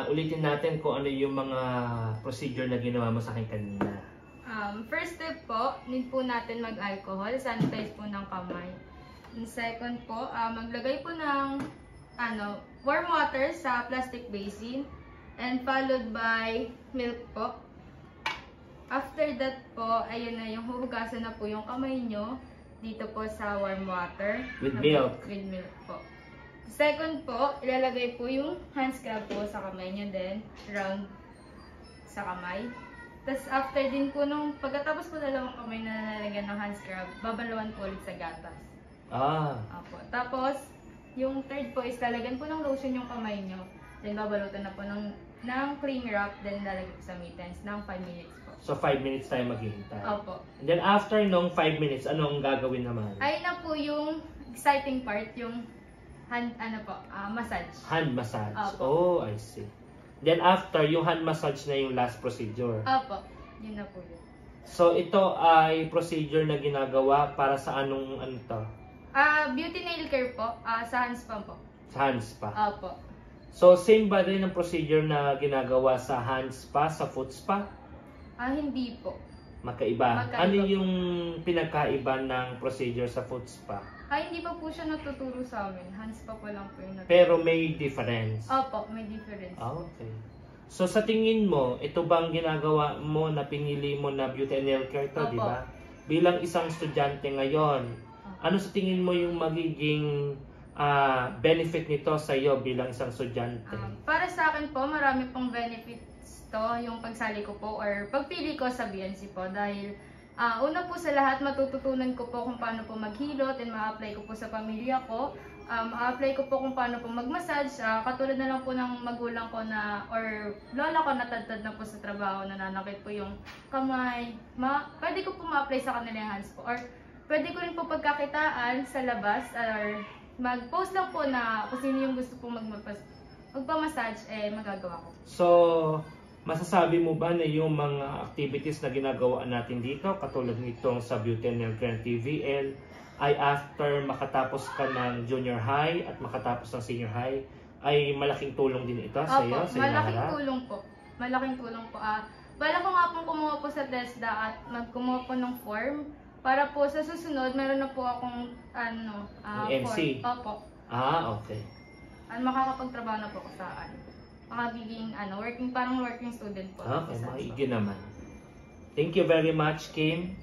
Ulitin natin kung ano yung mga procedure na ginawa mo sa akin kanina. First step po, need po natin mag-alcohol, sanitize po ng kamay. And second po, maglagay po ng warm water sa plastic basin and followed by milk po. After that po, ayun na yung huhugasan na po yung kamay nyo dito po sa warm water. With milk? With milk po. Second po, ilalagay po yung hand scrub po sa kamay nyo din, round sa kamay. Tapos after din po nung pagkatapos po dalawang kamay na nalagyan ng hand scrub, babaluan po ulit sa gatas. Apo. Tapos, yung third po is lalagyan po ng lotion yung kamay nyo. Then babalutan na po ng cling wrap, then lalagyan po sa mittens ng 5 minutes po. So 5 minutes tayo maghihintay. Opo. And then after nung 5 minutes, anong gagawin naman? Ayun na po yung exciting part, yung hand, massage. Hand massage. Opo. Oh, I see. Then after, yung hand massage na yung last procedure. Opo. Yun na po yun. So ito ay procedure na ginagawa para sa anong ano to? Beauty nail care po, sa hands pa po. Sa hands pa. Opo. So same ba rin ang procedure na ginagawa sa hands pa, sa foot spa? Hindi po. Magkaiba. Magkaiba. Ano yung pinagkaiba ng procedure sa foot spa? Hindi pa po siya natuturo sa amin. Hands pa lang po yung natuturo. Pero may difference? Opo, may difference. Okay. So sa tingin mo, ito bang ginagawa mo na pinili mo na beauty and nail care to, Opo. di ba? Bilang isang estudyante ngayon, ano sa tingin mo yung magiging benefit nito sa iyo bilang isang estudyante? Para sa akin po, marami pong benefits to yung pagsali ko po or pagpili ko sa BNC po dahil una po sa lahat matututunan ko po kung paano po maghilot and ma-apply ko po sa pamilya ko. Ma-apply ko po kung paano po mag-massage. Katulad na lang po ng magulang ko na or lola ko natadtad na po sa trabaho, nananakit po yung kamay. Pwede ko po ma-apply sa kanila yung hands po or pwede ko rin po pagkakitaan sa labas or mag-post lang po na kung sino yung gusto pong magpa-massage, magagawa ko. So, masasabi mo ba na yung mga activities na ginagawa natin dito, katulad nitong sa Beauty and Nail Care TVL, ay after makatapos ka ng junior high at makatapos ng senior high, ay malaking tulong din ito sa iyo? Opo, malaking tulong po. Malaking tulong po. Bala ko nga pong kumuha po sa TESDA at kumuha po ng form para po sa susunod, meron na po akong MC? Form. Opo. Okay. Makakapagtrabaho na po ako sa magiging working student po. Okay, maigi naman. Thank you very much, Kim.